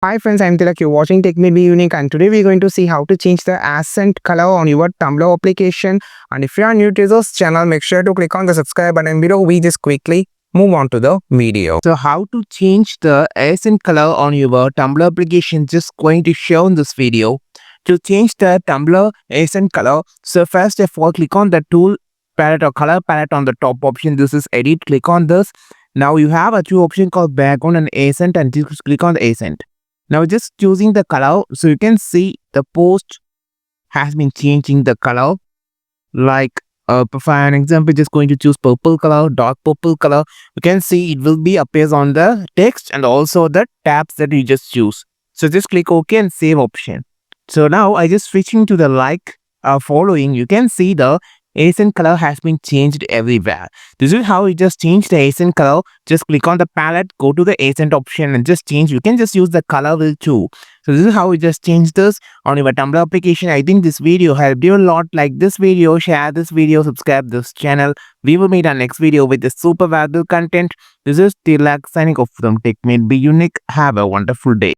Hi friends, I'm Tilak. You're watching Tech May Be Unique, and today we're going to see how to change the accent color on your Tumblr application. And if you are new to this channel, make sure to click on the subscribe button below. We just quickly move on to the video. So how to change the accent color on your Tumblr application, just going to show in this video. To change the Tumblr accent color, so first of all, click on the tool palette or color palette on the top option. This is edit. Click on this. Now you have a two option called background and accent, and just click on the accent. Now just choosing the color, so you can see the post has been changing the color. Like for an example, just going to choose purple color, dark purple color. You can see it will be appears on the text and also the tabs that you just choose. So just click OK and save option. So now I just switching to the following. You can see the accent color has been changed everywhere. This is how you just change the accent color. Just click on the palette, go to the accent option and just change. You can just use the color wheel too. So this is how you just change this on your Tumblr application. I think this video helped you a lot. Like this video, share this video, subscribe this channel. We will meet our next video with the super valuable content. This is Tilak signing off from Tech May Be Unique. Have a wonderful day.